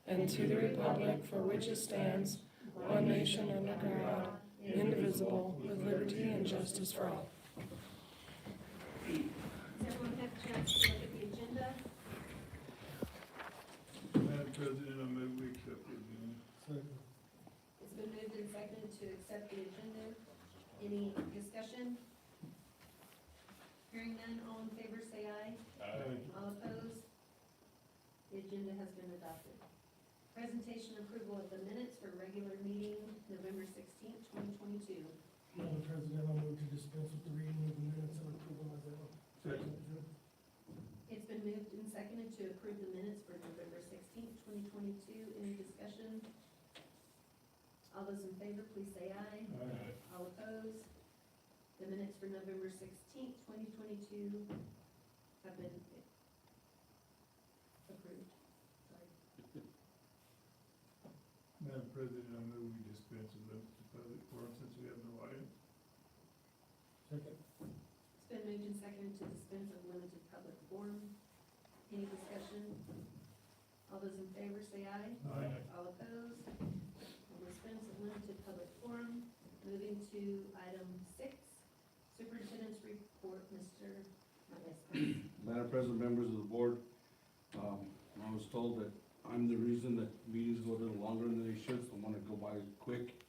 and to the republic for which it stands, one nation under God, indivisible, with liberty and justice for all. Does everyone have a chance to look at the agenda? Madam President, I move we accept the agenda. Second. It's been moved and seconded to accept the agenda. Any discussion? Hearing none, all in favor say aye. Aye. All opposed? The agenda has been adopted. Presentation approval of the minutes for regular meeting, November 16th, 2022. Madam President, I move to dispense with the reading of the minutes and approval of them. Second. It's been moved and seconded to approve the minutes for November 16th, 2022. Any discussion? All those in favor, please say aye. Aye. All opposed? The minutes for November 16th, 2022 have been approved. Sorry. Madam President, I move we dispense with those to public forum since we have no items. Second. It's been moved and seconded to dispense with limited public forum. Any discussion? All those in favor say aye. Aye. All opposed? We'll dispense with limited public forum. Moving to item 6, Superintendent's report, Mr. Maestas. Madam President, members of the board, I was told that I'm the reason that meetings go a little longer than they should, so I'm gonna go by quick.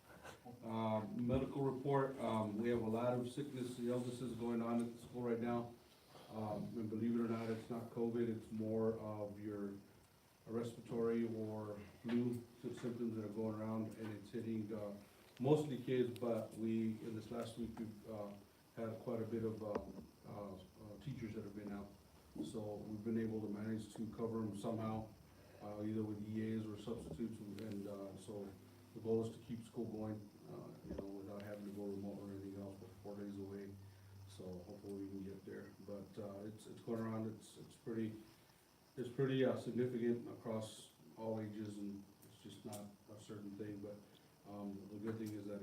Medical report, we have a lot of sickness, illnesses going on at the school right now. And believe it or not, it's not COVID, it's more of your respiratory or flu symptoms that are going around, and it's hitting, mostly kids, but in this last week, we've, had quite a bit of, teachers that have been out. So we've been able to manage to cover them somehow, either with EAs or substitutes, and, so the goal is to keep school going, without having to go remote or anything else, but 4 days away. So hopefully we can get there, but, it's going around, it's pretty significant across all ages, and it's just not a certain thing, but, the good thing is that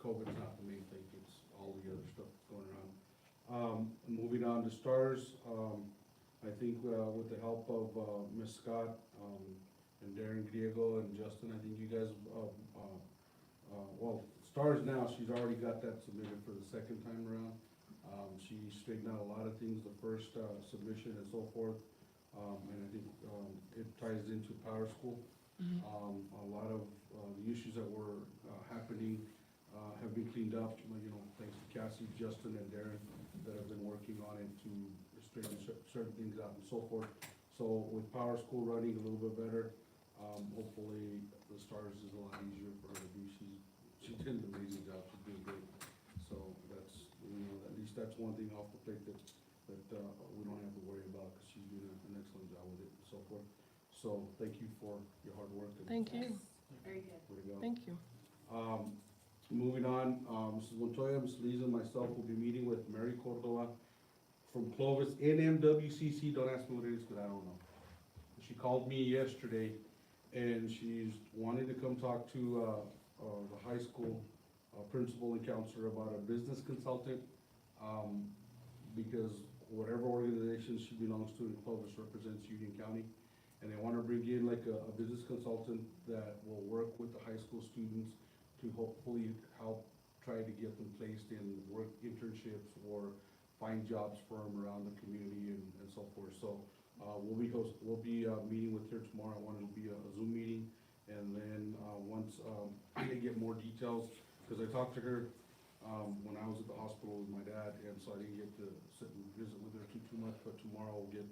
COVID's not the main thing, it's all the other stuff that's going around. Moving on to STARS, I think, with the help of, Ms. Scott, and Darren Griego and Justin, I think you guys, well, STARS now, she's already got that submitted for the second time around. She straightened out a lot of things, the first, submission and so forth, and I think, it ties into Power School. A lot of, the issues that were, happening, have been cleaned up, thanks to Cassie, Justin, and Darren that have been working on it to straighten certain things out and so forth. So with Power School running a little bit better, hopefully the STARS is a lot easier for her to do. She did an amazing job, she's doing great. So that's, at least that's one thing off the plate that we don't have to worry about, because she's doing an excellent job with it and so forth. So thank you for your hard work. Thank you. Very good. Way to go. Thank you. Moving on, Mrs. Montoya, Ms. Lisa, and myself will be meeting with Mary Cordova from Clovis, NMWCC, don't ask me what it is, because I don't know. She called me yesterday, and she's wanting to come talk to, the high school, principal and counselor about a business consultant, because whatever organization she belongs to in Clovis represents Union County, and they want to bring in like a business consultant that will work with the high school students to hopefully help try to get them placed in work internships or find jobs for them around the community and so forth. So, we'll be meeting with her tomorrow. I want it to be a Zoom meeting, and then, once, I get more details, because I talked to her, when I was at the hospital with my dad, and so I didn't get to sit and visit with her too much, but tomorrow we'll get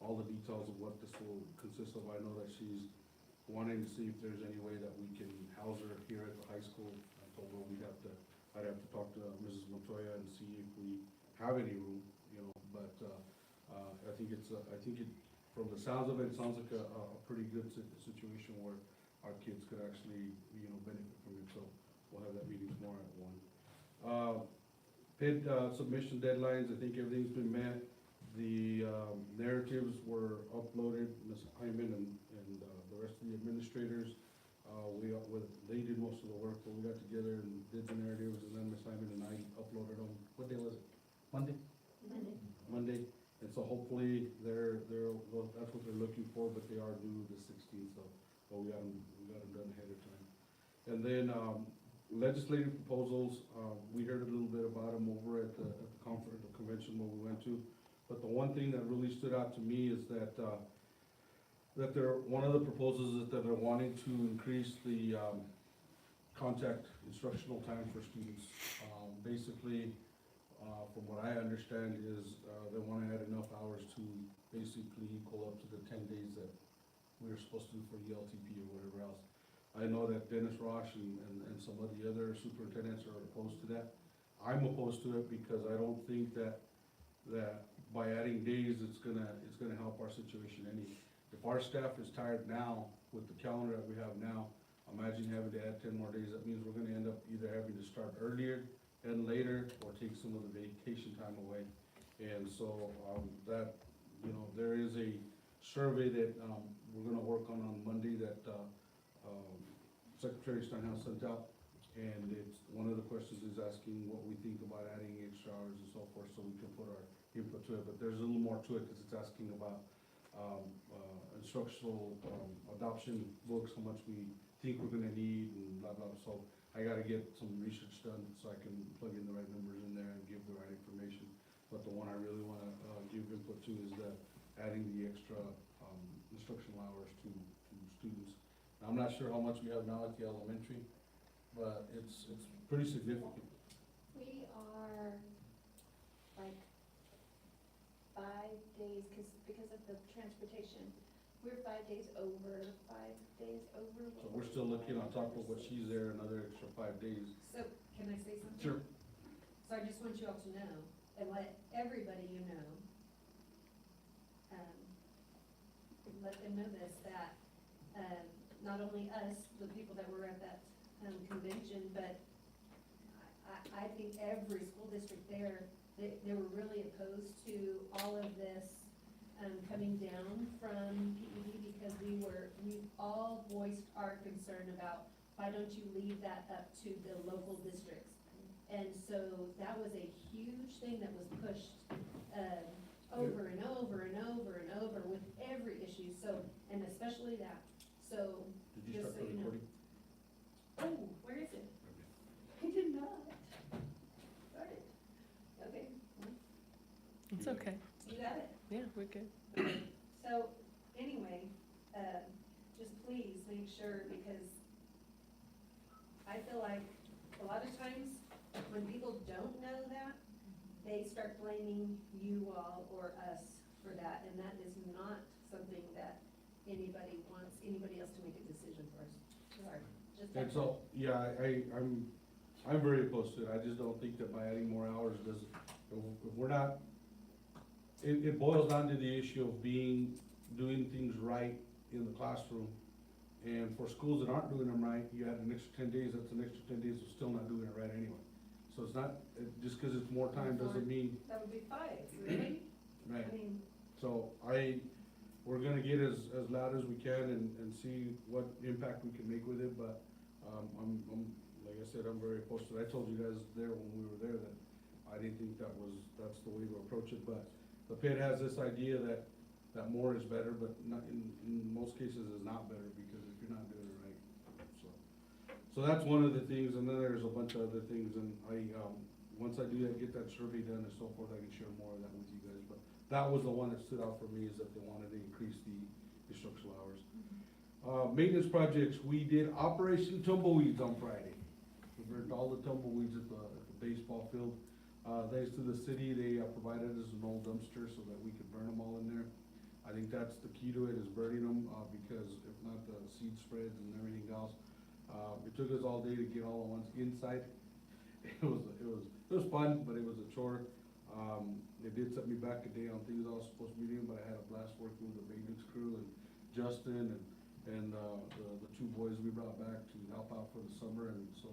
all the details of what this will consist of. I know that she's wanting to see if there's any way that we can house her here at the high school. I told her I'd have to talk to Mrs. Montoya and see if we have any room, but, I think from the sounds of it, it sounds like a pretty good situation where our kids could actually, benefit from it, so we'll have that meeting tomorrow at 1. PID, submission deadlines, I think everything's been met. The, narratives were uploaded, Ms. Hyman and the rest of the administrators, they did most of the work, but we got together and did the narratives, and then Ms. Hyman and I uploaded them. What day was it? Monday? Monday. And so hopefully well, that's what they're looking for, but they are due the 16th, so, but we got them done ahead of time. And then, legislative proposals, we heard a little bit about them over at the conference, the convention where we went to. But the one thing that really stood out to me is that one of the proposals is that they're wanting to increase the, contact instructional time for students. Basically, from what I understand is, they wanna add enough hours to basically equal up to the 10 days that we were supposed to do for ELTP or whatever else. I know that Dennis Rosh and some of the other superintendents are opposed to that. I'm opposed to it because I don't think that by adding days, it's gonna help our situation any. If our staff is tired now with the calendar that we have now, imagine having to add 10 more days. That means we're gonna end up either having to start earlier and later, or take some of the vacation time away. And so, that, you know, there is a survey that, we're gonna work on Monday that, Secretary Steinhaus sent out. And it's, one of the questions is asking what we think about adding extra hours and so forth, so we can put our input to it. But there's a little more to it, cause it's asking about, instructional, adoption books, how much we think we're gonna need and blah, blah. So I gotta get some research done so I can plug in the right numbers in there and give the right information. But the one I really wanna, give input to is the adding the extra, instructional hours to students. Now, I'm not sure how much we have now at the elementary, but it's pretty significant. We are like 5 days, because of the transportation, we're 5 days over. So we're still looking on top of what she's there, another extra 5 days. So, can I say something? Sure. So I just want you all to know, and let everybody you know, let them know this, that, not only us, the people that were at that, convention, but I think every school district there, they were really opposed to all of this, coming down from PED, because we all voiced our concern about, why don't you leave that up to the local districts? And so that was a huge thing that was pushed, over and over and over and over with every issue, so, and especially that, so. Did you just start so the you know. recording? Oh, where is it? I did not. Got it. Okay, well, It's okay. you got it. Yeah, we're good. So, anyway, just please make sure, because I feel like a lot of times when people don't know that, they start blaming you all or us for that, and that is not something that anybody wants anybody else to make a decision for us. Sorry, just. And so, yeah, I'm very opposed to it. I just don't think that by adding more hours does, if we're not, it boils down to the issue of doing things right in the classroom. And for schools that aren't doing them right, you add an extra 10 days, that's an extra 10 days of still not doing it right anyway. So it's not, just cause it's more time doesn't mean, That would be 5, really? right? I mean, So we're gonna get as loud as we can and see what impact we can make with it, but, I'm, like I said, I'm very opposed to it. I told you guys there when we were there that I didn't think that's the way to approach it, but the PID has this idea that more is better, but not, in most cases is not better, because if you're not doing it right, so that's one of the things, and then there's a bunch of other things, and once I do that, get that survey done and so forth, I can share more of that with you guys, but that was the one that stood out for me, is that they wanted to increase the instructional hours. Maintenance projects, we did Operation Tumbleweeds on Friday. We burned all the tumbleweeds at the baseball field. Thanks to the city, they provided us an old dumpster so that we could burn them all in there. I think that's the key to it, is burning them, because if not, the seed spreads and everything else. It took us all day to get all the ones inside. It was fun, but it was a chore. They did set me back a day on things I was supposed to be doing, but I had a blast working with the maintenance crew and Justin and the 2 boys we brought back to help out for the summer, and so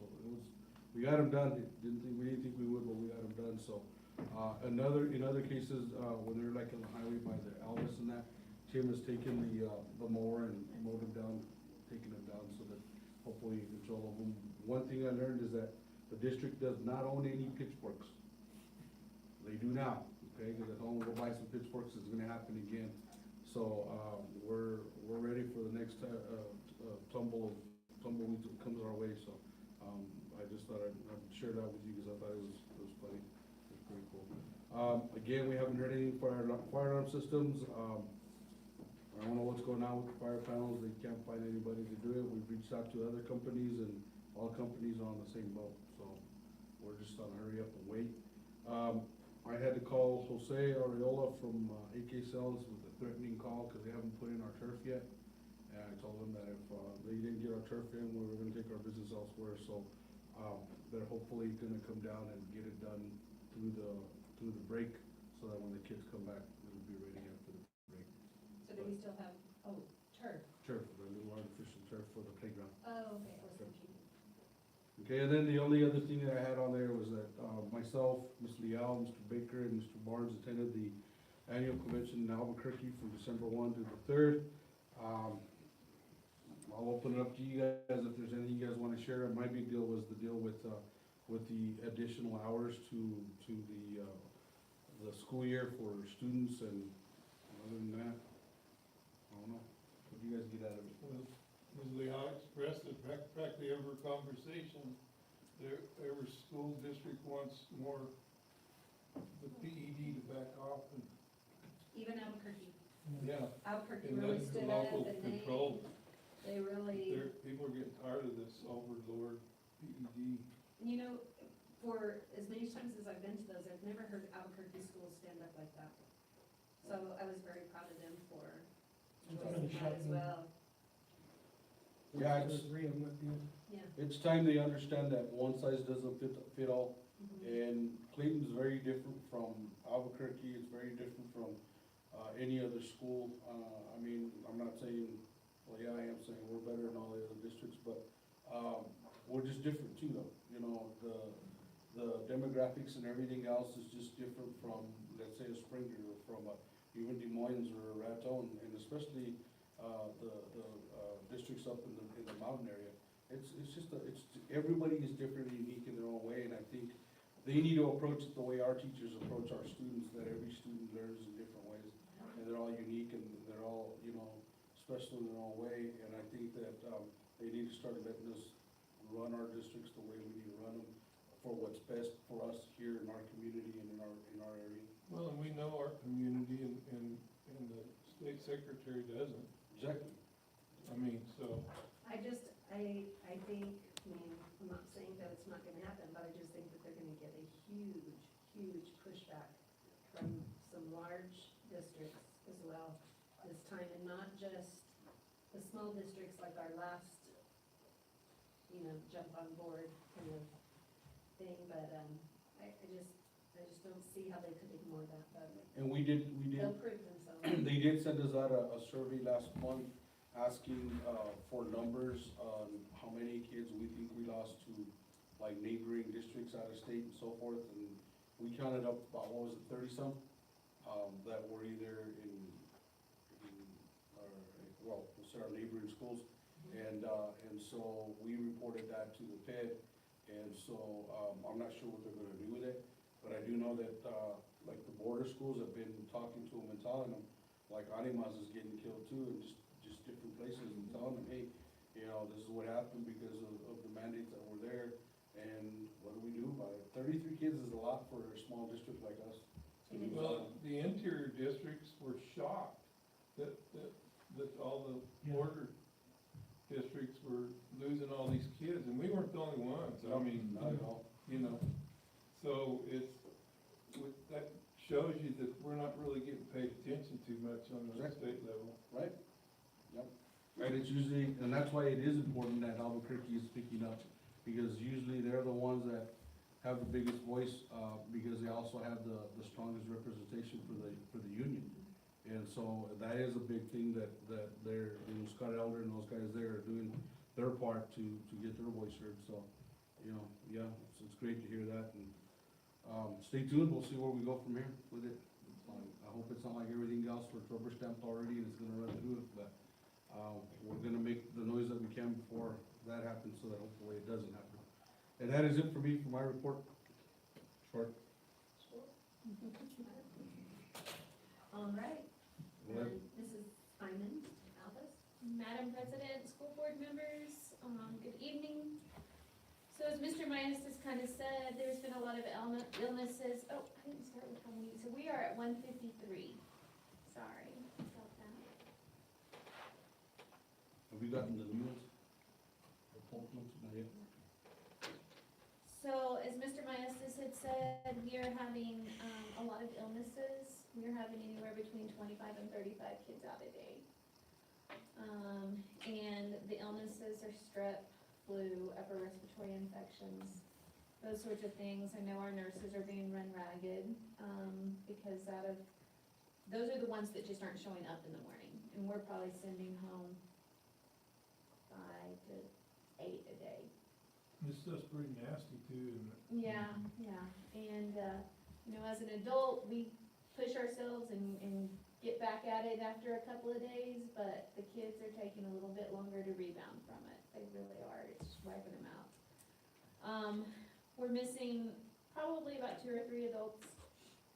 we got them done. We didn't think we would, but we got them done, so. In other cases, when they're like on the highway by the Alvis and that, Tim has taken the mower and mowed them down, taken them down, so that hopefully you control them. One thing I learned is that the district does not own any pitchforks. They do now. okay? Cause if I wanna go buy some pitchforks, it's gonna happen again. So, we're ready for the next, tumbleweeds that comes our way, so, I just thought I'd share that with you, cause I thought it was funny, it was pretty cool. Again, we haven't heard anything for our fire alarm systems, I don't know what's going on with the fire panels, they can't find anybody to do it, we've reached out to other companies, and all companies are on the same boat, so we're just gonna hurry up and wait. I had to call Jose Arreola from AK Sales with a threatening call, cause they haven't put in our turf yet. And I told them that if, they didn't get our turf in, we were gonna take our business elsewhere, so, they're hopefully gonna come down and get it done through the break, so that when the kids come back, it'll be ready after the break. So do we still have, turf? Turf, the little artificial turf for the playground. Oh, okay, I was thinking. Okay, and then the only other thing that I had on there was that, myself, Ms. Leal, Mr. Baker, and Mr. Barnes attended the annual convention in Albuquerque from December 1 to the 3rd. I'll open it up to you guys if there's anything you guys wanna share. My big deal was the deal with the additional hours to the school year for students, and other than that, I don't know. What do you guys get out of it? Well, Ms. Leal expressed it practically every conversation, every school district wants more, the PED to back off, and, Even Albuquerque. yeah. Albuquerque And really that's the stood up local and control. they really, People are getting tired of this overlord PED. you know, for as many times as I've been to those, I've never heard Albuquerque schools stand up like that. So I was very proud of them for It's doing kinda that as shocking. well. Yeah, There's three of them at the end. Yeah. It's time they understand that one size doesn't fit all, Mhm. and Clayton's very different from Albuquerque, it's very different from, any other school. I mean, I'm not saying, well, yeah, I am saying we're better than all the other districts, but, we're just different too, though. You know, the demographics and everything else is just different from, let's say, a Springer, or from even Des Moines or a Raton, and especially, the districts up in the mountain area. It's just, everybody is different and unique in their own way, and I think they need to approach it the way our teachers approach our students, that every student learns in different ways, and they're all unique, and they're all, you know, special in their own way, and I think that, they need to start letting us run our districts the way we need to run them, for what's best for us here in our community and in our area. Well, and we know our community, and the state secretary doesn't. Exactly. I mean, so, I think, I'm not saying that it's not gonna happen, but I just think that they're gonna get a huge pushback from some large districts as well this time, and not just the small districts like our last, jump on board kind of thing, but, I just don't see how they could ignore that, but And we did, they'll prove themselves. they did send us out a survey last month asking, for numbers on how many kids we think we lost to, like, neighboring districts out of state and so forth, and we counted up about, 30-some, that were either in our, well, we'll say our neighboring schools, and so we reported that to the Fed, and so, I'm not sure what they're gonna do with it, but I do know that, like, the border schools have been talking to them and telling them, like, Animas is getting killed too, and just different places, and telling them, hey, you know, this is what happened because of the mandates that were there, and what do we do about it? 33 kids is a lot for a small district like us. well, the interior districts were shocked that all the border districts were losing all these kids, and we weren't the only ones. I mean, Not at all. you know, so that shows you that we're not really getting paid attention too much on the Exactly. state level. Right? Yep. And it's usually, and that's why it is important that Albuquerque is speaking up, because usually they're the ones that have the biggest voice, because they also have the strongest representation for the union. And so that is a big thing that they're, Scott Elder and those guys there are doing their part to get their voice heard, so, yeah, it's great to hear that, and, stay tuned, we'll see where we go from here with it. I hope it's not like everything else where it's rubber stamped already and it's gonna run through it, but, we're gonna make the noise that we can before that happens, so that hopefully it doesn't happen. And that is it for me, for my report. Short. All right, Well, Mrs. Hyman, Albus. Madam President, school board members, good evening. So as Mr. Maestas kind of said, there's been a lot of illnesses. Oh, I didn't start with how many, so we are at 153. Sorry about that. Have we gotten the new ones? The pulp notes, not yet? So as Mr. Maestas had said, we are having a lot of illnesses. We are having anywhere between 25 and 35 kids out a day. And the illnesses are strep, flu, upper respiratory infections, those sorts of things. I know our nurses are being run ragged, because those are the ones that just aren't showing up in the morning. And we're probably sending home 5 to 8 a day. This stuff's pretty nasty too, and Yeah, yeah, and, you know, as an adult, we push ourselves and get back at it after a couple of days, but the kids are taking a little bit longer to rebound from it, they really are, it's wiping them out. We're missing probably about 2 or 3 adults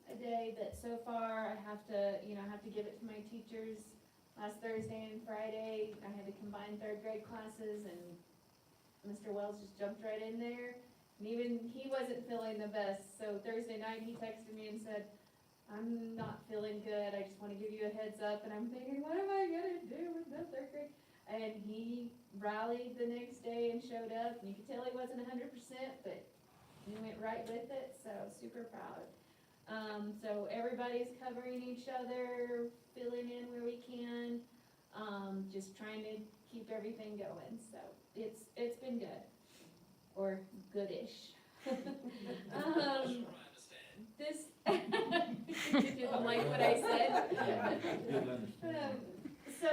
a day, but so far, I have to give it to my teachers. Last Thursday and Friday, I had to combine 3rd grade classes, and Mr. Wells just jumped right in there, and even he wasn't feeling the best, so Thursday night, he texted me and said, I'm not feeling good, I just wanna give you a heads up, and I'm thinking, what am I gonna do with the 3rd grade? And he rallied the next day and showed up, and you could tell he wasn't 100%, but he went right with it, so super proud. So everybody's covering each other, filling in where we can, just trying to keep everything going, so it's been good, or goodish. This, you didn't like what I said? didn't understand. So,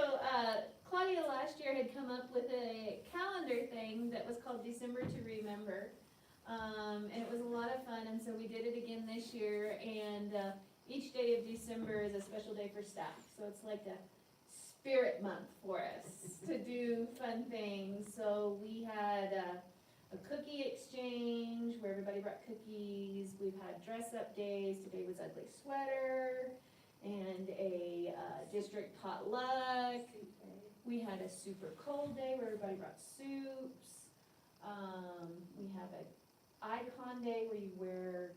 Claudia last year had come up with a calendar thing that was called December to Remember. And it was a lot of fun, and so we did it again this year, and, each day of December is a special day for staff, so it's like a spirit month for us to do fun things. So we had, a cookie exchange where everybody brought cookies, we've had dress-up days, today was ugly sweater, and a, district potluck. We had a super cold day where everybody brought soups. We have a icon day where you wear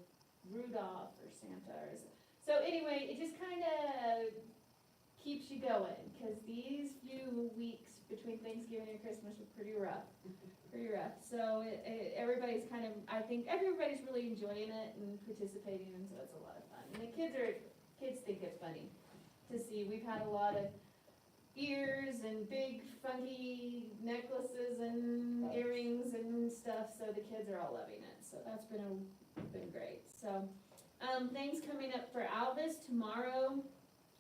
Rudolph or Santa or so anyway, it just kinda keeps you going, cause these few weeks between Thanksgiving and Christmas were pretty rough. So everybody's kind of, I think everybody's really enjoying it and participating, and so it's a lot of fun. And the kids think it's funny to see. We've had a lot of ears and big funky necklaces and earrings and stuff, so the kids are all loving it. So that's been great. So, things coming up for Alvis tomorrow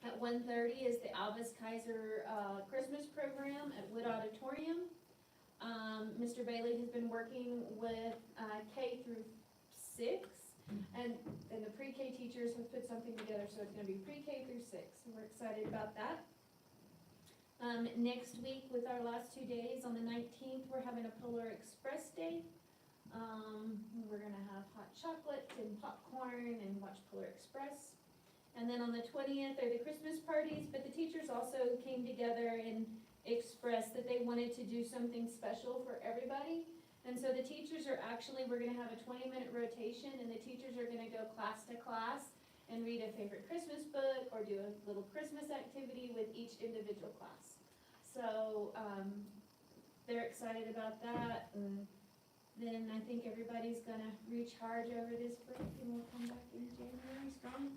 at 1:30 is the Alvis Kaiser, Christmas program at Wood Auditorium. Mr. Bailey has been working with, K through 6, and the pre-K teachers have put something together, so it's gonna be pre-K through 6, and we're excited about that. Next week, with our last 2 days, on the 19th, we're having a Polar Express Day. We're gonna have hot chocolate and popcorn and watch Polar Express. And then on the 20th are the Christmas parties, but the teachers also came together and expressed that they wanted to do something special for everybody. And so the teachers are we're gonna have a 20-minute rotation, and the teachers are gonna go class to class and read a favorite Christmas book or do a little Christmas activity with each individual class. So, they're excited about that, and then I think everybody's gonna recharge over this break, and we'll come back in January strong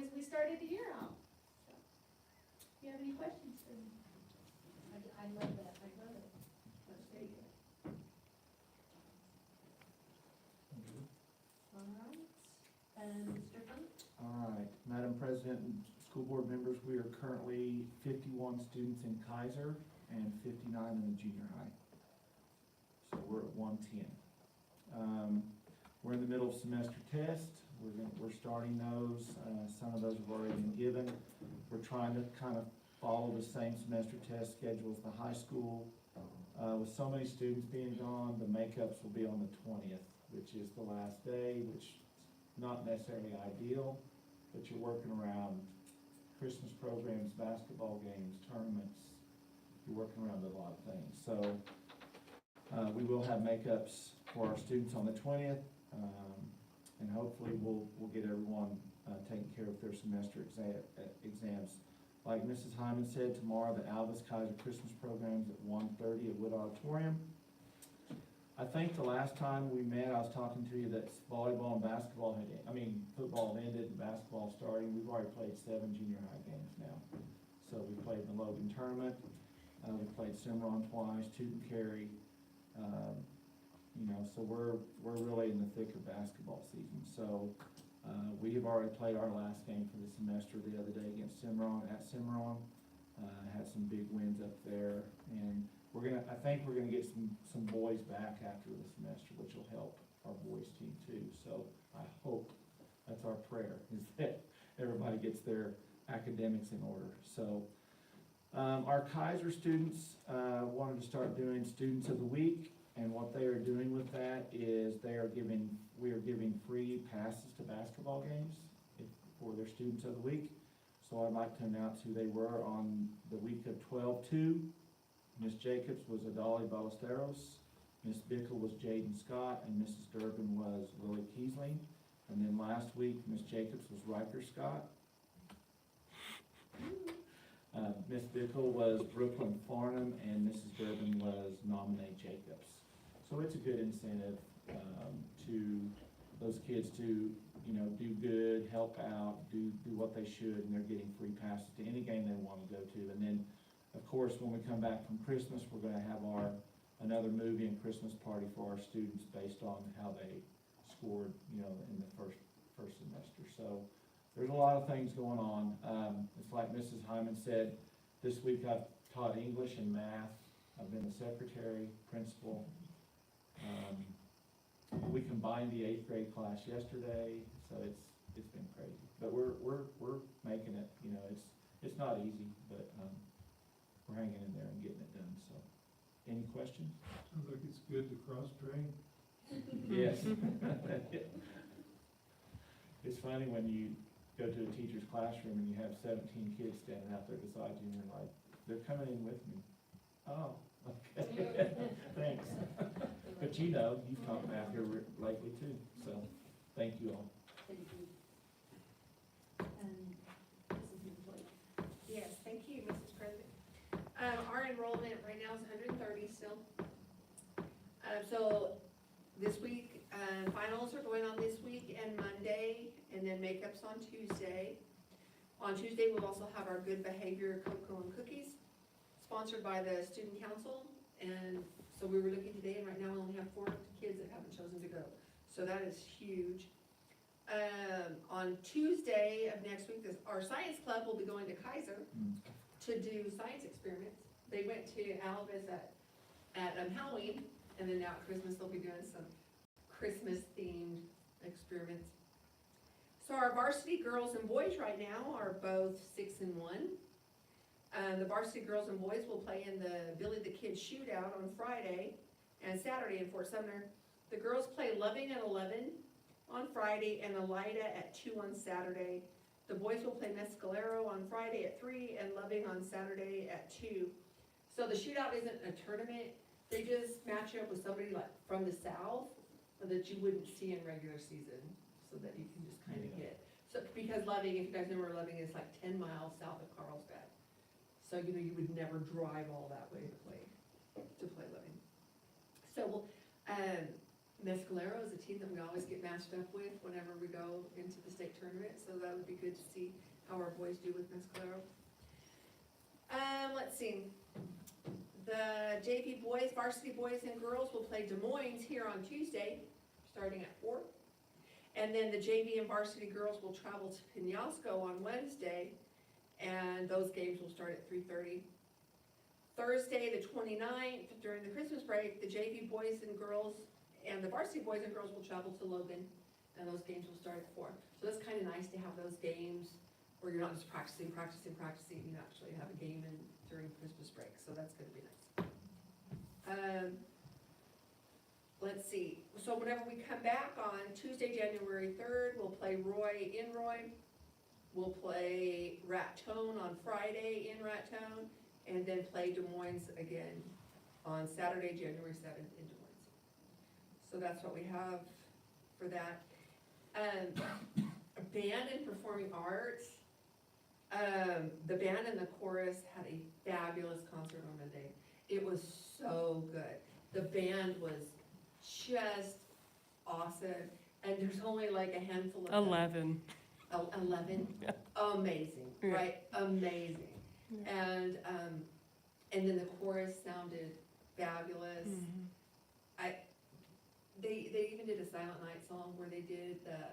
as we started the year out. So, do you have any questions for me? I love that, That's very good. All right, Mr. Funk? All right, Madam President and school board members, we are currently 51 students in Kaiser and 59 in the junior high. So we're at 110. We're in the middle of semester test. We're starting those. Some of those have already been given. We're trying to kind of follow the same semester test schedule as the high school. With so many students being gone, the makeups will be on the 20th, which is the last day, which is not necessarily ideal, but you're working around Christmas programs, basketball games, tournaments. You're working around a lot of things. So, we will have makeups for our students on the 20th, and hopefully we'll get everyone taken care of their semester exams. Like Mrs. Hyman said, tomorrow the Alvis Kaiser Christmas program's at 1:30 at Wood Auditorium. I think the last time we met, I was talking to you that volleyball and basketball football ended and basketball starting. We've already played 7 junior high games now. So we played the Logan tournament, we played Cimarron twice, Tooten Carey. So we're really in the thick of basketball season. So, we have already played our last game for the semester the other day against Cimarron, at Cimarron. Had some big wins up there, and I think we're gonna get some boys back after the semester, which will help our boys team too. So I hope, that's our prayer, is that everybody gets their academics in order. So, our Kaiser students, wanted to start doing Students of the Week, and what they are doing with that is we are giving free passes to basketball games for their Students of the Week. So I'd like to announce who they were on the week of 12/2. Miss Jacobs was Adali Ballesteros, Miss Bickle was Jaden Scott, and Mrs. Durbin was Lily Kiesling. And then last week, Miss Jacobs was Riker Scott. Miss Bickle was Brooklyn Farnham, and Mrs. Durbin was Nominate Jacobs. So it's a good incentive to those kids to, do good, help out, do what they should, and they're getting free passes to any game they want to go to. And then, of course, when we come back from Christmas, we're gonna have another movie and Christmas party for our students based on how they scored, in the first semester. So there's a lot of things going on. It's like Mrs. Hyman said, this week I've taught English and math. I've been the secretary, principal. We combined the 8th grade class yesterday, so it's been crazy. But we're making it, it's not easy, but, we're hanging in there and getting it done, so. Any questions? Sounds like it's good to cross-train. Yes. It's funny when you go to a teacher's classroom and you have 17 kids standing out there beside you and you're like, they're coming in with me. Oh, okay, thanks. But you've taught math here lately too, so thank you all. Thank you. Mrs. Mintz. Yes, thank you, Mrs. President. Our enrollment right now is 130 still. So this week, finals are going on this week and Monday, and then makeup's on Tuesday. On Tuesday, we'll also have our good behavior cocoa and cookies, sponsored by the student council. And so we were looking today, and right now we only have 4 kids that haven't chosen to go. So that is huge. On Tuesday of next week, our science club will be going to Kaiser to do science experiments. They went to Alvis at Halloween, and then now at Christmas they'll be doing some Christmas themed experiments. So our varsity girls and boys right now are both 6 and 1. The varsity girls and boys will play in the Billy the Kid shootout on Friday and Saturday in Fort Sumner. The girls play Loving at 11 on Friday and Elida at 2 on Saturday. The boys will play Mescalero on Friday at 3 and Loving on Saturday at 2. So the shootout isn't a tournament. They just match up with somebody like from the south that you wouldn't see in regular season, so that you can just kind of get. So because Loving, if you guys know where Loving is, like 10 miles south of Carlsbad. So you would never drive all that way to play Loving. So Mescalero is a team that we always get matched up with whenever we go into the state tournament, so that would be good to see how our boys do with Mescalero. Let's see. The JV boys, varsity boys and girls will play Des Moines here on Tuesday, starting at 4. And then the JV and varsity girls will travel to Penasco on Wednesday, and those games will start at 3:30. Thursday, the 29th, during the Christmas break, the JV boys and girls and the varsity boys and girls will travel to Logan, and those games will start at 4. So that's kind of nice to have those games where you're not just practicing, you actually have a game during Christmas break, so that's gonna be nice. Let's see, so whenever we come back on Tuesday, January 3rd, we'll play Roy in Roy. We'll play Raton on Friday in Raton, and then play Des Moines again on Saturday, January 7th in Des Moines. So that's what we have for that. Band and performing arts. The band and the chorus had a fabulous concert on Monday. It was so good. The band was just awesome, and there's only like a handful of them. 11. 11? Yeah. Amazing, Yeah. right? Amazing. And then the chorus sounded fabulous. Mhm. They even did a Silent Night song where they did the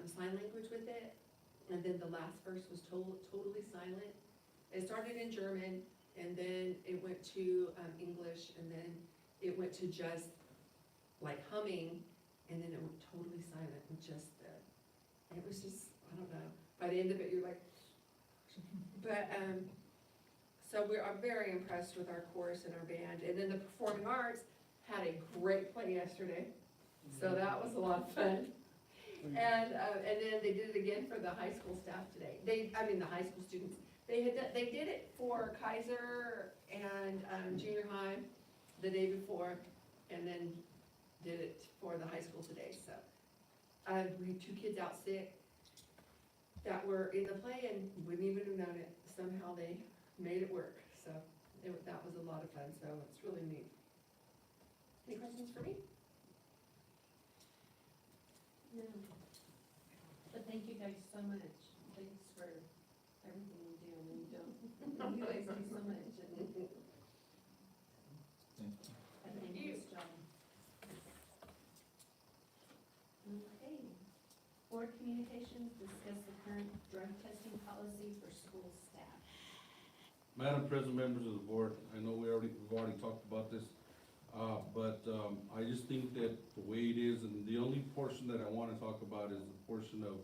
sign language with it, and then the last verse was totally silent. It started in German, and then it went to English, and then it went to just like humming, and then it went totally silent with just it was just, I don't know, by the end of it, you're like, but, so we are very impressed with our chorus and our band, and then the performing arts had a great play yesterday, so that was a lot of fun. And then they did it again for the high school staff today, the high school students. They did it for Kaiser and junior high the day before, and then did it for the high school today, so. We had 2 kids out sick that were in the play and wouldn't even have known it. Somehow they made it work, so that was a lot of fun, so it's really neat. Any questions for me? No. But thank you guys so much. Thanks for everything you do, and you don't, you guys do so much, and I think this job. Okay. Board communications, discuss the current drug testing policy for school staff. Madam President, members of the board, I know we've already talked about this, but I just think that the way it is, and the only portion that I wanna talk about is the portion of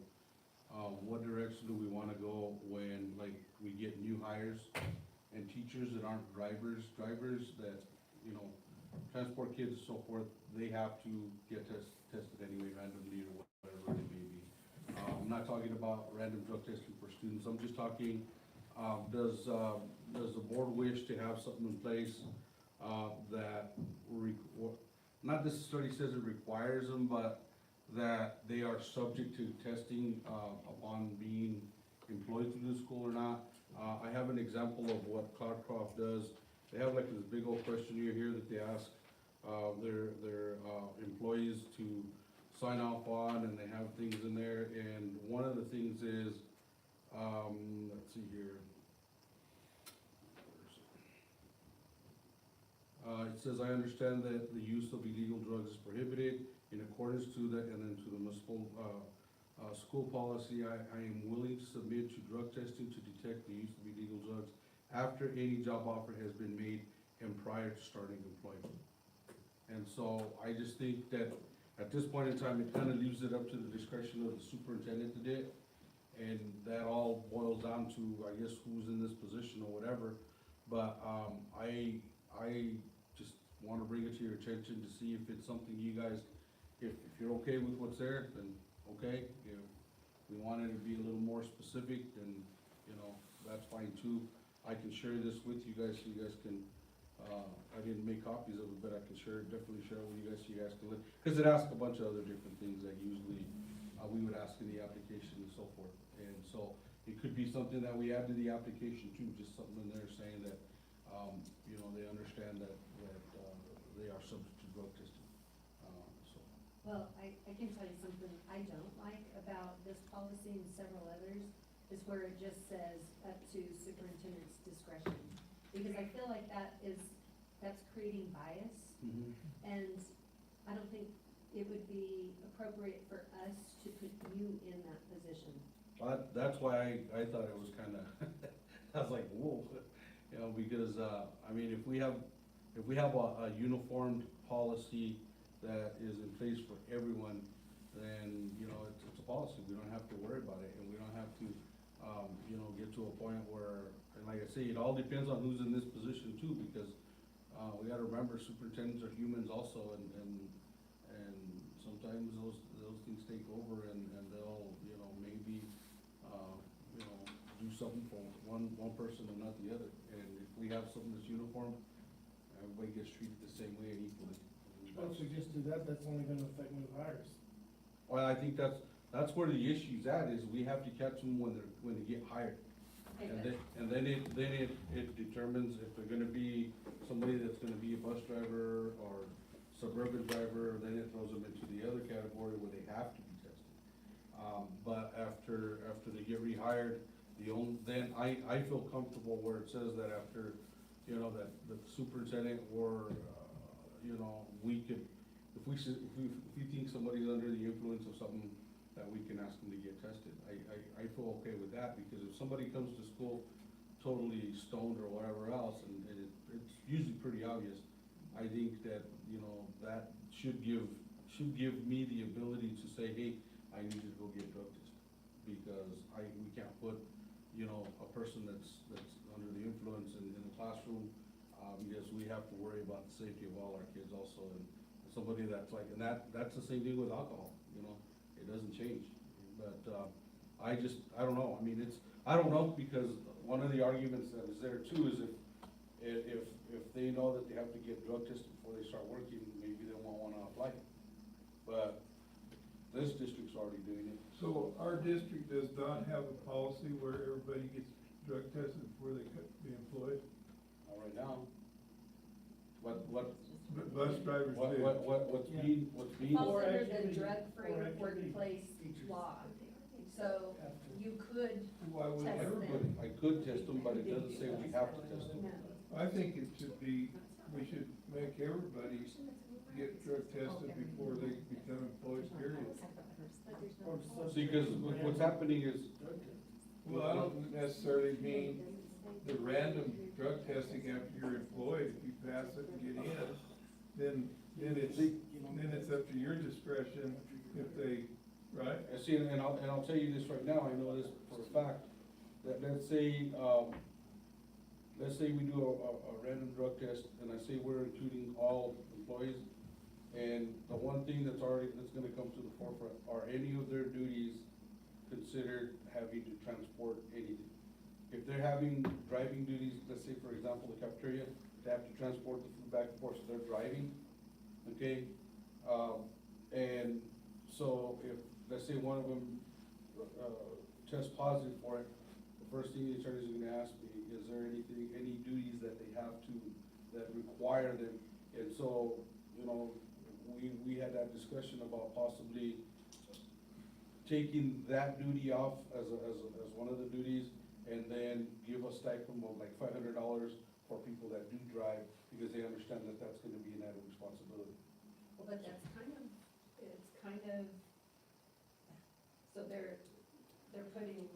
what direction do we wanna go when, like, we get new hires and teachers that aren't drivers that, you know, transport kids and so forth, they have to get tested anyway randomly or whatever it may be. I'm not talking about random drug testing for students, I'm just talking, does the board wish to have something in place, that not necessarily says it requires them, but that they are subject to testing, upon being employed through the school or not? I have an example of what Cloudcroft does. They have like this big old questionnaire here that they ask, their employees to sign off on, and they have things in there, and one of the things is, let's see here. It says, I understand that the use of illegal drugs is prohibited in accordance to the, and then to the municipal, school policy. I am willing to submit to drug testing to detect the use of illegal drugs after any job offer has been made and prior to starting employment. And so I just think that at this point in time, it kind of leaves it up to the discretion of the superintendent to do it. And that all boils down to, I guess, who's in this position or whatever. But I just want to bring it to your attention to see if it's something you guys, if you're okay with what's there, then okay. If we wanted to be a little more specific, then, you know, that's fine too. I can share this with you guys so you guys can, I didn't make copies of it, but I can definitely share it with you guys so you guys can look. Cause it asks a bunch of other different things that usually, we would ask in the application and so forth. And so it could be something that we add to the application too, just something in there saying that, you know, they understand that they are subject to drug testing, so. Well, I can tell you something I don't like about this policy and several others, is where it just says up to superintendent's discretion. Because I feel like that's creating bias, and I don't think it would be appropriate for us to put you in that position. That's why I thought it was kinda, I was like, whoa, you know, because, I mean, if we have a uniformed policy that is in place for everyone, then, you know, it's a policy, we don't have to worry about it, and we don't have to, you know, get to a point where, and like I say, it all depends on who's in this position too, because, we gotta remember superintendents are humans also, and sometimes those things take over, and they'll, you know, maybe something for one person and not the other. And if we have something that's uniform, everybody gets treated the same way and equally. Well, if we just do that, that's only gonna affect new hires. Well, I think that's where the issue's at, is we have to catch them when they get hired. And then it determines if they're gonna be somebody that's gonna be a bus driver or suburban driver, then it throws them into the other category where they have to be tested. But after they get rehired, then I feel comfortable where it says that after, you know, that the superintendent or, you know, we could, if we think somebody's under the influence of something, that we can ask them to get tested. I feel okay with that, because if somebody comes to school totally stoned or whatever else, and it's usually pretty obvious, I think that, you know, that should give me the ability to say, hey, I need to go get drug tested. Because we can't put, you know, a person that's under the influence in the classroom, because we have to worry about the safety of all our kids also, and somebody that's like, and that's the same thing with alcohol, you know, it doesn't change. But, I don't know, I mean, I don't know, because one of the arguments that is there too is if they know that they have to get drug tested before they start working, maybe they won't wanna apply. But this district's already doing it. So our district does not have a policy where everybody gets drug tested before they could be employed? Not right now. What, But bus drivers do. what's being, Falls Or under the activity- drug-free or activity workplace features. law, so you could, Why would Test them. everybody? I could test them, but it doesn't say we have to test them. no. I think it should be, we should make everybody get drug tested before they become employees, period. Or See, because what's happening is, Well, I don't necessarily mean the random drug testing after you're employed. If you pass it and get in, then it's up to your discretion if they, right? I see, and I'll tell you this right now, I know this for a fact, that let's say we do a random drug test, and I say we're including all employees, and the one thing that's gonna come to the forefront, are any of their duties considered having to transport anything? If they're having driving duties, let's say, for example, the cafeteria, they have to transport the food back and forth, so they're driving, okay? And so if, let's say one of them, tests positive for it, the first thing the attorney is gonna ask me, is there any duties that they have to, that require them? And so, you know, we had that discussion about possibly taking that duty off as one of the duties, and then give a stipend of like $500 for people that do drive, because they understand that that's gonna be an added responsibility. Well, but that's kind of, so they're putting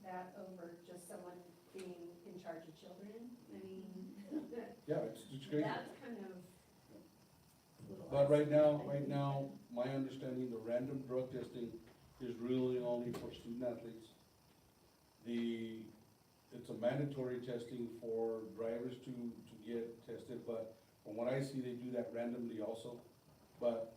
that over just someone being in charge of children, I mean, Yeah, it's crazy. that's kind of a little. But right now, my understanding, the random drug testing is really only for student athletes. It's a mandatory testing for drivers to get tested, but from what I see, they do that randomly also. But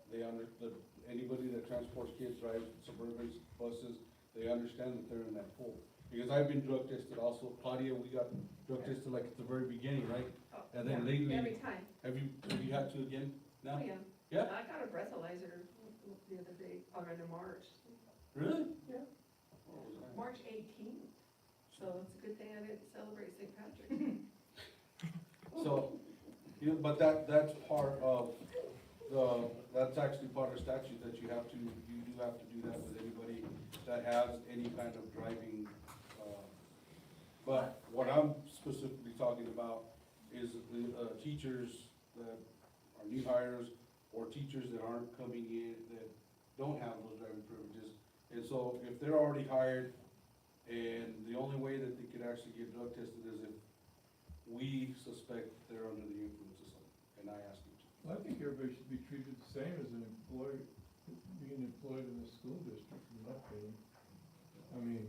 anybody that transports kids, drives Suburbans, buses, they understand that they're in that pool. Because I've been drug tested also. Claudia, we got drug tested like at the very beginning, right? And then lately, Every time. have you had to again now? Oh, yeah. Yeah? I got a breathalyzer the other day, in March. Really? Yeah. What was that? March 18th. So it's a good thing I didn't celebrate St. Patrick's. So, you know, but that's part of that's actually part of statute, that you do have to do that with anybody that has any kind of driving. But what I'm specifically talking about is the teachers that are new hires, or teachers that aren't coming in, that don't have those driving privileges. And so if they're already hired, and the only way that they could actually get drug tested is if we suspect they're under the influence of something, and I ask them to. Well, I think everybody should be treated the same as an employee, being employed in the school district, in my opinion. I mean,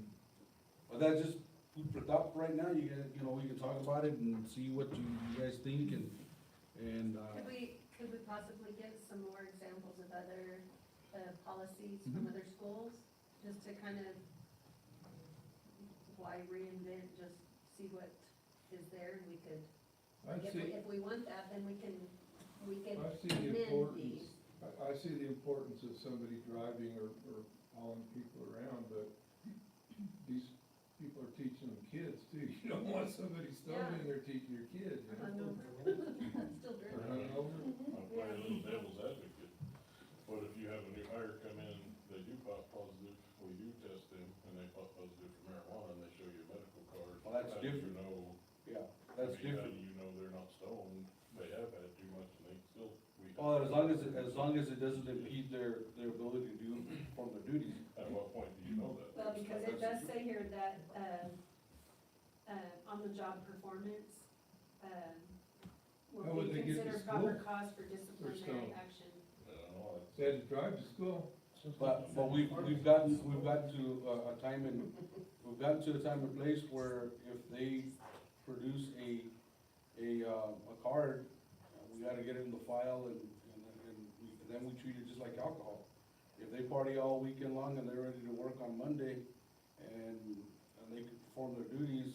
But that's just food for thought right now, you know, we can talk about it and see what you guys think, and, Could we possibly get some more examples of other, policies from Mhm. other schools, just to kind of why reinvent, just see what is there, and we could, I like, see, if we want that, then we can I see the amend importance, these. I see the importance of somebody driving or hauling people around, but these people are teaching them kids too. You don't want somebody stumbling there teaching your kids, you know? Still Or drinking. hunting over. I'll play a little devil's advocate. What if you have a new hire come in, they do pop positive, we do test them, and they pop positive for marijuana, and they show you a medical card? Well, that's How do you different. know, Yeah, I that's mean, how different. do you know they're not stoned? They have had too much and they still, Well, as long as it doesn't impede their ability to perform their duties. At what point do you know that? Well, because it does say here that, on the job performance, How will would be they get to considered school? proper cause for disciplinary stone? action. I don't know, it's. They had to drive to school. But we've gotten to a time and place where if they produce a card, we gotta get it in the file and then we treat it just like alcohol. If they party all weekend long and they're ready to work on Monday and they can perform their duties,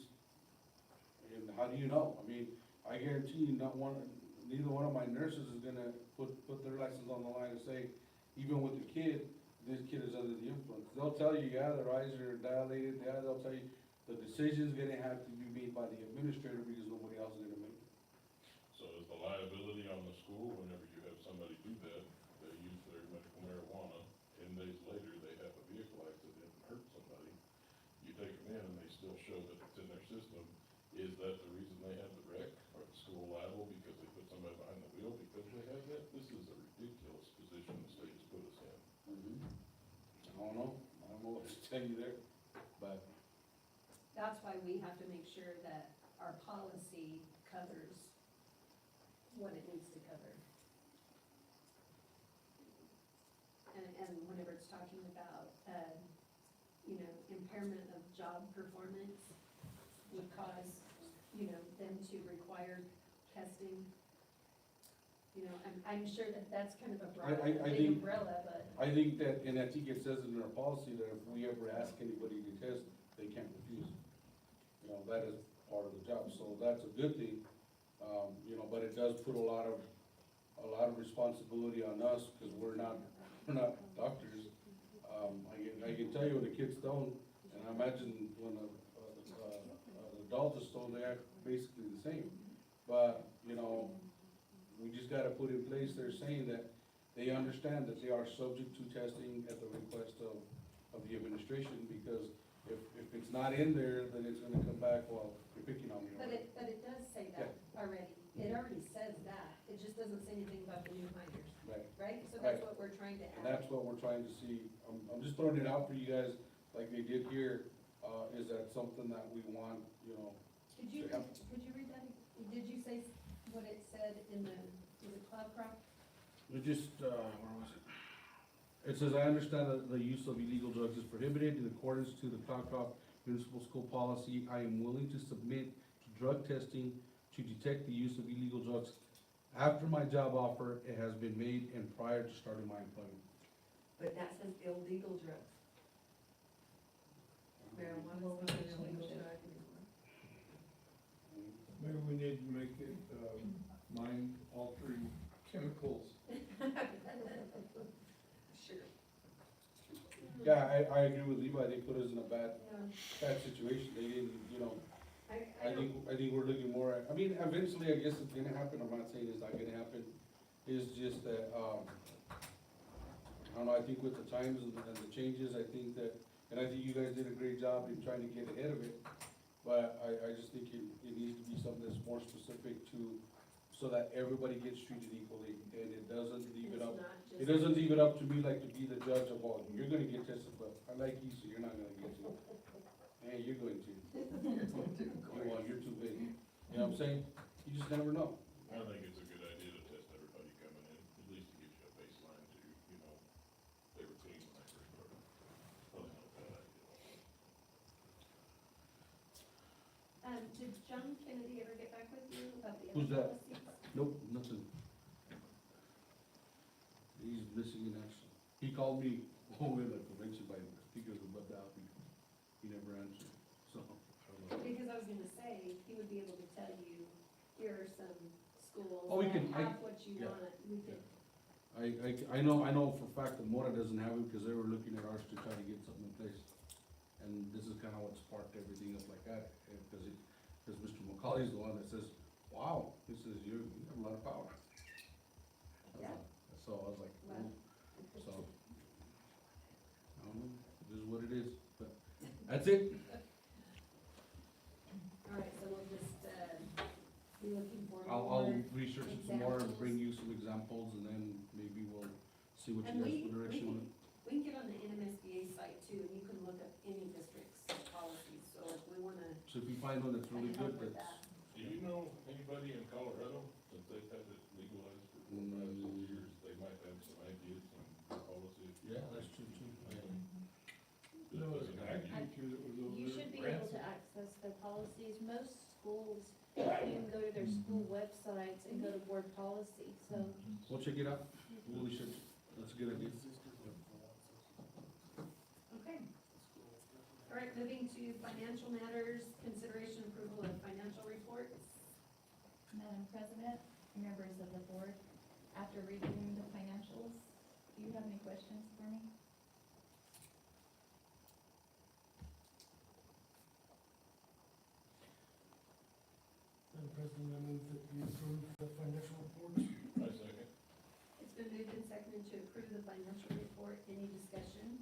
and how do you know? I mean, I guarantee you neither one of my nurses is gonna put their license on the line and say, even with the kid, this kid is under the influence. They'll tell you, yeah, their eyes are dilated, yeah, they'll tell you, the decision's gonna have to be made by the administrator because nobody else is gonna make it. So is the liability on the school whenever you have somebody do that, they use their medical marijuana, 10 days later, they have a vehicle accident and hurt somebody, you take them in and they still show that it's in their system, is that the reason they had the wreck? Are the school liable because they put somebody behind the wheel because they have that? This is a ridiculous position the state has put us in. I don't know what to tell you there, but That's why we have to make sure that our policy covers what it needs to cover. And whenever it's talking about, impairment of job performance would cause, them to require testing. I'm sure that that's kind of a broad, I big think- umbrella, but. I think that, and I think it says in our policy that if we ever ask anybody to test, they can't refuse. That is part of the job, so that's a good thing, but it does put a lot of responsibility on us, because we're not doctors. I can tell you when a kid's stoned, and I imagine when an adult is stoned, they act basically the same. But, we just gotta put in place, they're saying that they understand that they are subject to testing at the request of the administration, because if it's not in there, then it's gonna come back, well, you're picking on me. But it does say that already. It already says that. It just doesn't say anything about the new hires, Right. right? So that's Right. what we're trying to And add. that's what we're trying to see. I'm just throwing it out for you guys, like they did here. Is that something that we want, Could you Yeah. read that? Did you say what it said in was it Cloud Crop? it just, where was it? It says, I understand that the use of illegal drugs is prohibited in accordance to the Cloudcroft Municipal School Policy. I am willing to submit to drug testing to detect the use of illegal drugs after my job offer it has been made and prior to starting my employment. But that says illegal drugs. Marijuana is not an illegal drug anymore. Maybe we need to make it, mind-altering chemicals. Sure. Yeah, I agree with Levi. They put us in a bad Yeah. situation. They didn't, I I think we're looking more at, eventually, I guess it's gonna happen. I'm not saying it's not gonna happen. It's just that, I don't know, I think with the times and the changes, I think that, and I think you guys did a great job in trying to get ahead of it. But I just think it needs to be something that's more specific so that everybody gets treated equally, and it doesn't leave it up. It doesn't leave it up to me like to be the judge of, well, you're gonna get tested, but I like you, so you're not gonna get to. Hey, you're going to. Well, you're too big. You know what I'm saying? You just never know. I think it's a good idea to test everybody coming in, at least to get you a baseline to, they were clean when I first started. Probably not a bad idea. Did John Kennedy ever get back with you about the Who's other that? policies? Nope, nothing. He's missing in action. He called me when we were at the convention by speakers about that, he never answered, so. Because I was gonna say, he would be able to tell you, here are some schools Oh, we that can- have what you yeah. want, we could, I know for a fact that Mora doesn't have it, because they were looking at ours to try to get something in place. And this is kinda what sparked everything up like that, because Mr. McCauley's the one that says, wow, he says, you have a lot of power. Yeah. So I was like, well, oh, so. I don't know, it is what it is, but, that's it. all right, so we'll just, be looking for I'll more. research it some more and bring you some examples, and then maybe we'll see what And you guys, we what direction you want. we can get on the NMSBA site too, and you can look up any district's policies, so if we wanna, So if you find one that's I really can help good, with that's, that. Do you know anybody in Colorado, since they've had it legalized for 4 or 5 years, they might have some ideas on the policy? yeah, that's true too. You know, there's an ag teacher that was over there. You should be able to access their policies. Most schools, you can go to their school websites and go to board policy, so. We'll check it out, we'll research it, that's a good idea. Okay. All right, moving to financial matters, consideration approval of financial reports. Madam President, members of the board, after reviewing the financials, do you have any questions for me? Madam President, I move that we approve the financial reports. I second. It's been moved and seconded to approve the financial report. Any discussion?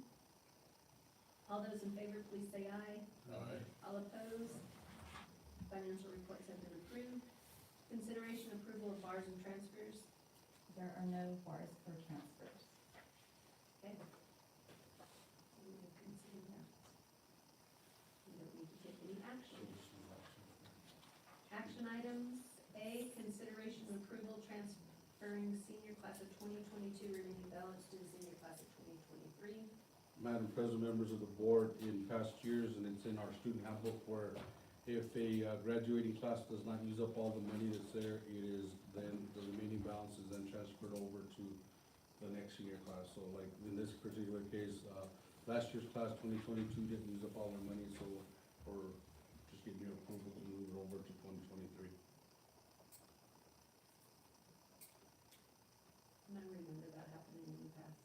All those in favor, please say aye. Aye. All opposed? Financial reports have been approved. Consideration approval of bars and transfers. There are no bars for transfers. Okay. We will consider that. We don't need to take any action. Action items, A, consideration of approval transferring senior class of 2022 remaining balance to the senior class of 2023. Madam President, members of the board, in past years, and it's in our student handbook, where if a graduating class does not use up all the money that's there, it is then, the remaining balance is then transferred over to the next senior class. So like in this particular case, last year's class, 2022, didn't use up all their money, so we're just getting your approval to move it over to 2023. And I remember that happening in the past.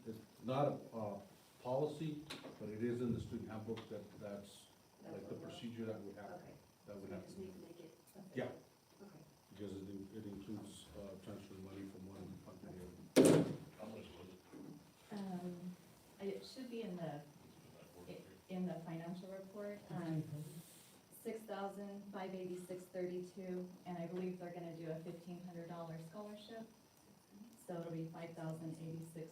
It's not a policy, but it is in the student handbook that's like the procedure that we have, Okay, that so would we have just to need do. to make it official. Yeah. Okay. Because it includes, transferring money from one fund to the other. How much was it? It should be in the financial report, $6,586.32, and I believe they're gonna do a $1,500 scholarship, so it'll be $5,086.32.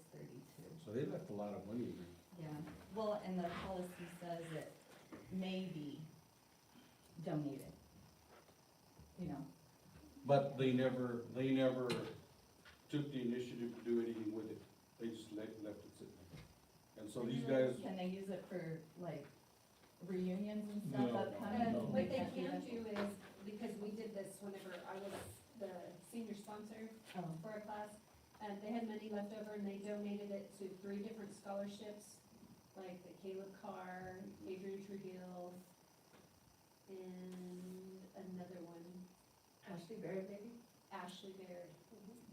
So they left a lot of money in there. Yeah, well, and the policy says it may be donated, you know. But they never took the initiative to do anything with it. They just left it sitting there. And so these guys, Can they use it for, like, reunions and stuff No. upcoming? What they can't can that? do is, because we did this whenever I was the senior sponsor Oh, for a class, and they had money left over and they donated it to 3 different scholarships, like the Caleb Carr, Adrian Trujillo, and another one. Ashley Baird, maybe? Ashley Baird.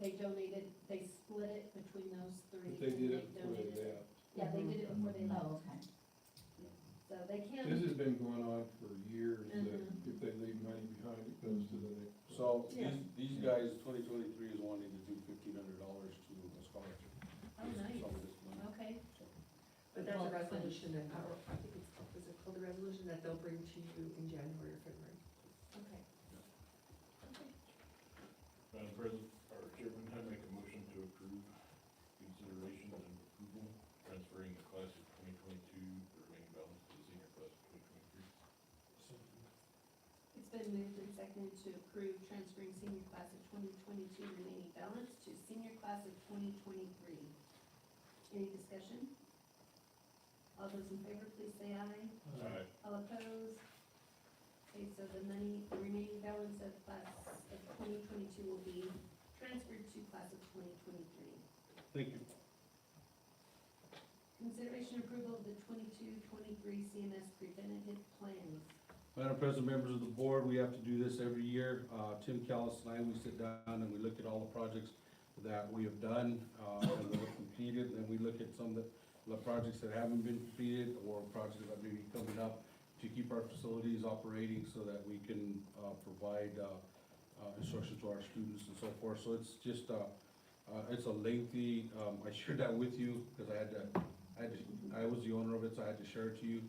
They donated, they split it between those 3. But they did it and before they donated it. left. Yeah, they did it before they left, oh, okay. so they can. This has been going on for years, that Mhm. if they leave money behind, it goes to the next. so Yeah. these guys, 2023 is wanting to do $1,500 to a scholarship. Oh, nice. Some of this money. Okay, But that's a Well, resolution that, I think it's, is it called a resolution that they'll bring to you in January or February? okay. Madam President, or Chairman, I make a motion to approve consideration and approval transferring the class of 2022, the remaining balance to the senior class of 2023. It's been moved and seconded to approve transferring senior class of 2022 remaining balance to senior class of 2023. Any discussion? All those in favor, please say aye. Aye. All opposed? Okay, so the money, the remaining balance of class of 2022 will be transferred to class of 2023. Thank you. Consideration approval of the 22 22-23 CMS preventative plans. Madam President, members of the board, we have to do this every year. Tim Callis and I, we sit down and we look at all the projects that we have done, and that are completed, and we look at some of the projects that haven't been completed, or projects that may be coming up, to keep our facilities operating so that we can, provide, instruction to our students and so forth. So it's just, it's a lengthy, I shared that with you, because I was the owner of it, so I had to share it to you.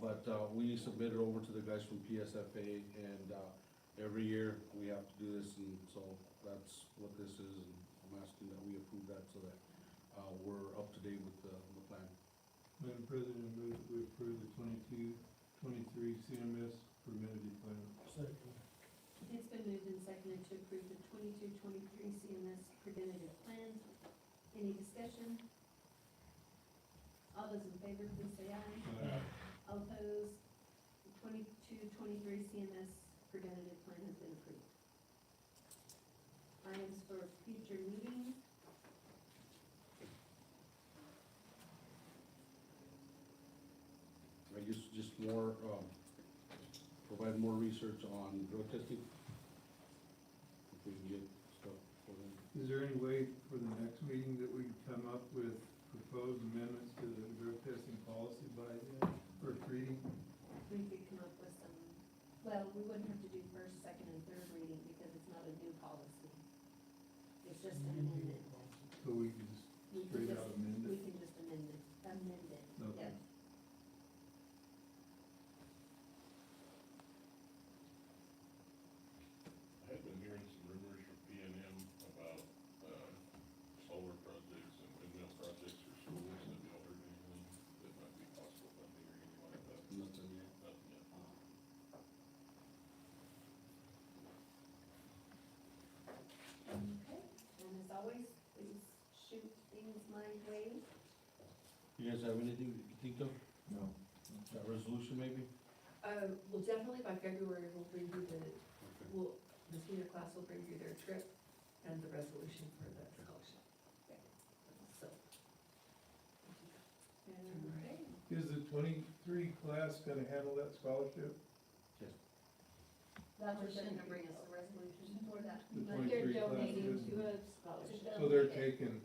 But we submit it over to the guys from PSFA, and every year we have to do this, and so that's what this is, and I'm asking that we approve that so that we're up to date with the plan. Madam President, I move that we approve the 22-23 CMS preventative plan. Second. It's been moved and seconded to approve the 22-23 CMS preventative plans. Any discussion? All those in favor, please say aye. All opposed? The 22-23 CMS preventative plan has been approved. Items for future meetings. I guess just more, provide more research on drug testing. If we can get stuff for them. Is there any way for the next meeting that we can come up with proposed amendments to the drug testing policy by then, first reading? We could come up with some, well, we wouldn't have to do first, second, and third reading because it's not a new policy. It's just an amendment. So we can just We can straight just- out amend We it? can just amend it, Okay. yes. I have been hearing some rumors from PNM about, solar projects and windmill projects for schools. Have y'all heard anything that might be possible funding or anything like that? Nothing yet. Nothing yet. Okay, and as always, please shoot things my way. You guys have anything that you think of? No. That resolution maybe? Well, definitely by February, we'll bring you Okay. the senior class will bring you their trip and the resolution for the scholarship. So. Okay, Is the 23 class gonna handle that scholarship? that was gonna bring us a resolution for that. The But 23 They're donating classes? to a scholarship. So they're taking,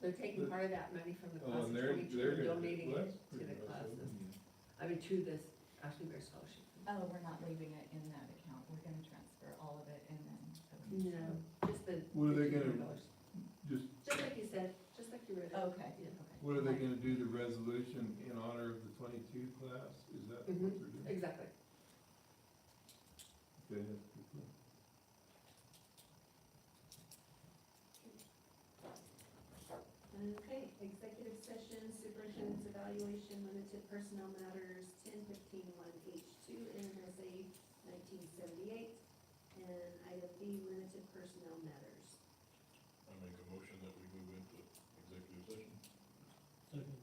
They're taking part of that money from the oh, class and of they're twenty-two gonna, and donating well, it that's to pretty the impressive. classes. I mean, to this Ashley Bear Scholarship. Oh, we're not leaving it in that account, we're gonna transfer all of it and then. No, just the. What are they gonna- $1,500. Just, Just like you said, just like you read it. Okay, Yeah. okay. what are they gonna do, the resolution in honor of the 22 class? Is that what they're doing? Exactly. Okay, that's pretty cool. Okay, executive session, superintendent's evaluation, limited personnel matters, 10-15-1H2, NMSA 1978, and item B, limited personnel matters. I make a motion that we move into executive session. Second.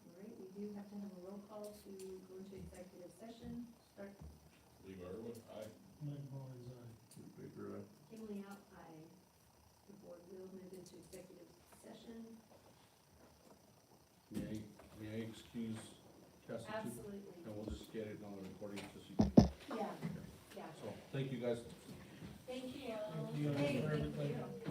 All right, we do have to have a roll call to go into executive session. Start, Levi Irwin, aye. Mike Barnes, aye. Good paper, Kimley out, aye. The board will move into executive session. May I excuse Cassie too? Absolutely. And we'll just get it on the recording just so you can, Yeah, yeah. so, thank you guys. Thank you. Thank you Hey, for thank everything. you.